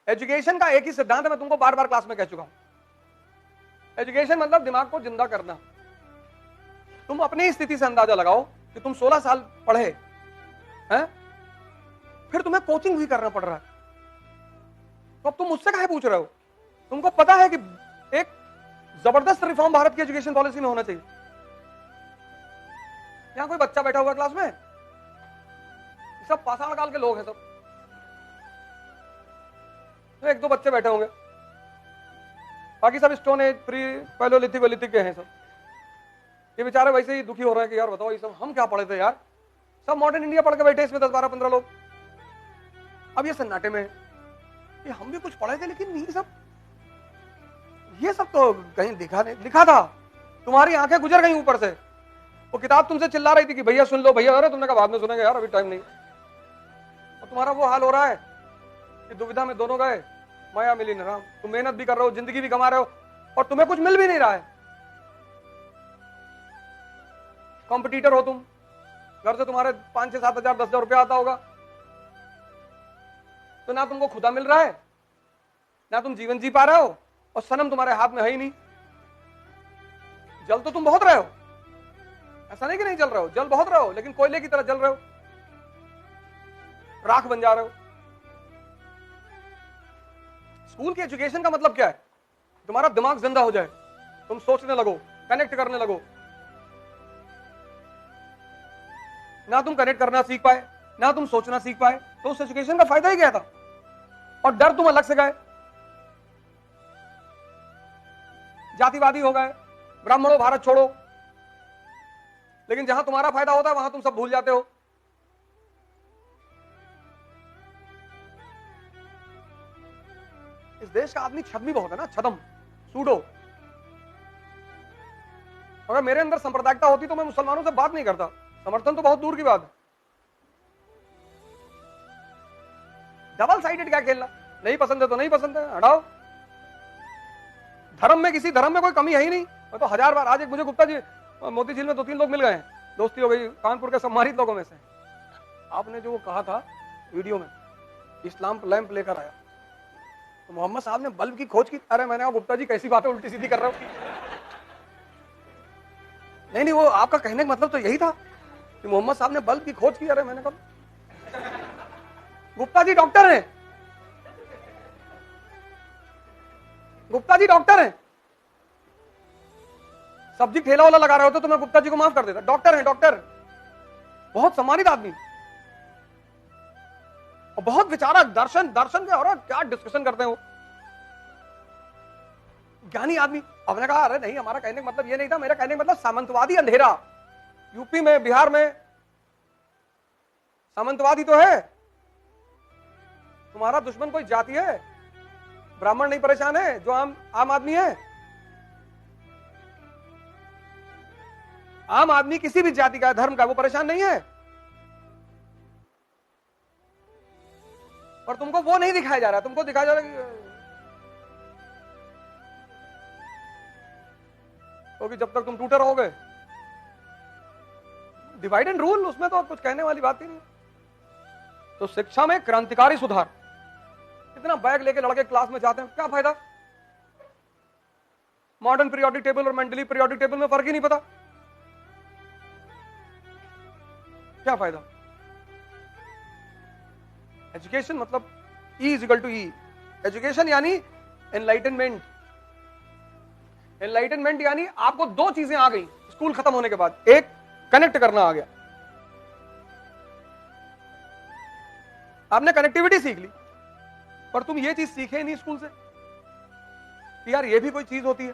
Education का एक ही सिद्धांत है, मैं तुमको बार बार क्लास में कह चुका हूं। एजुकेशन मतलब दिमाग को जिंदा करना। तुम अपनी स्थिति से अंदाजा लगाओ कि तुम 16 साल पढ़े हैं, फिर तुम्हें कोचिंग भी करना पड़ रहा है, तो अब तुम मुझसे काहे पूछ रहे हो? तुमको पता है कि एक जबरदस्त रिफॉर्म भारत की एजुकेशन पॉलिसी में होना चाहिए। यहां कोई बच्चा बैठा हुआ क्लास में? सब पाषाण काल के लोग हैं सब, तो एक दो बच्चे बैठे होंगे, बाकी सब स्टोन एज, प्री पैलोलिथिक वैलिथिक के हैं सब। ये बेचारे वैसे ही दुखी हो रहे हैं कि यार बताओ ये सब हम क्या पढ़े थे यार, सब मॉडर्न इंडिया पढ़ के बैठे इसमें 10 12 15 लोग। अब ये सन्नाटे में ये हम भी कुछ पढ़े थे, लेकिन ये सब तो कहीं लिखा था, तुम्हारी आंखें गुजर गई ऊपर से। वो किताब तुमसे चिल्ला रही थी कि भैया सुन लो भैया, अरे तुमने कहा बाद में सुनेंगे यार, अभी टाइम नहीं। और तुम्हारा वो हाल हो रहा है कि दुविधा में दोनों गए, माया मिली न राम। तुम मेहनत भी कर रहे हो, जिंदगी भी कमा रहे हो, और तुम्हें कुछ मिल भी नहीं रहा है। कॉम्पिटिटर हो तुम, घर से तुम्हारे 5 6 7 हजार 10 हजार रुपया आता होगा, तो ना तुमको खुदा मिल रहा है, ना तुम जीवन जी पा रहे हो, और सनम तुम्हारे हाथ में है ही नहीं। जल तो तुम बहुत रहे हो, ऐसा नहीं कि नहीं जल रहे हो, जल बहुत रहे हो, लेकिन कोयले की तरह जल रहे हो, राख बन जा रहे हो। स्कूल की एजुकेशन का मतलब क्या है? तुम्हारा दिमाग जिंदा हो जाए, तुम सोचने लगो, कनेक्ट करने लगो। ना तुम कनेक्ट करना सीख पाए, ना तुम सोचना सीख पाए, तो उस एजुकेशन का फायदा ही क्या था? और डर तुम अलग से गए, जातिवादी हो गए, ब्राह्मणों भारत छोड़ो, लेकिन जहां तुम्हारा फायदा होता है वहां तुम सब भूल जाते हो। इस देश का आदमी छद्मी बहुत है ना, छदम, सूडो। अगर मेरे अंदर सांप्रदायिकता होती तो मैं मुसलमानों से बात नहीं करता, समर्थन तो बहुत दूर की बात है। डबल साइडेड क्या खेलना? नहीं पसंद है तो नहीं पसंद है, हटाओ। धर्म में, किसी धर्म में कोई कमी है ही नहीं। मैं तो 1000 बार, आज एक मुझे गुप्ता जी मोती झील में 2 3 लोग मिल गए हैं, दोस्ती हो गई कानपुर के सम्मानित लोगों में से। आपने जो कहा था वीडियो में, इस्लाम लैंप लेकर आया, तो मोहम्मद साहब ने बल्ब की खोज की। अरे मैंने कहा गुप्ता जी कैसी बात है, उल्टी सीधी कर रहे हो। नहीं, वो आपका कहने का मतलब तो यही था कि मोहम्मद साहब ने बल्ब की खोज की। अरे मैंने कहा गुप्ता जी डॉक्टर हैं, गुप्ता जी डॉक्टर हैं। सब्जी ठेला वाला लगा रहे होते तो मैं गुप्ता जी को माफ कर देता, डॉक्टर हैं, डॉक्टर, बहुत सम्मानित आदमी और बहुत विचारक, दर्शन के, और क्या डिस्कशन करते हैं वो, ज्ञानी आदमी। अब मैंने कहा अरे नहीं, हमारा कहने का मतलब ये नहीं था, मेरा कहने का मतलब सामंतवादी अंधेरा। यूपी में, बिहार में सामंतवादी तो है, तुम्हारा दुश्मन कोई जाति है, ब्राह्मण नहीं परेशान है, जो आम आदमी है। आम आदमी किसी भी जाति का, धर्म का, वो परेशान नहीं है, और तुमको वो नहीं दिखाया जा रहा। तुमको दिखाया जा रहा है क्योंकि जब तक तुम टूटे रहोगे, डिवाइड एंड रूल, उसमें तो कुछ कहने वाली बात ही नहीं। तो शिक्षा में क्रांतिकारी सुधार। इतना बैग लेके लड़के क्लास में जाते हैं, क्या फायदा? मॉडर्न पीरियोडिक टेबल और मेंडली पीरियोडिक टेबल में फर्क ही नहीं पता, क्या फायदा? एजुकेशन मतलब E is equal to E। Education यानी एनलाइटनमेंट। एनलाइटनमेंट यानी आपको 2 चीजें आ गई स्कूल खत्म होने के बाद। एक, कनेक्ट करना आ गया, आपने कनेक्टिविटी सीख ली, पर तुम ये चीज सीखे नहीं स्कूल से कि यार ये भी कोई चीज होती है।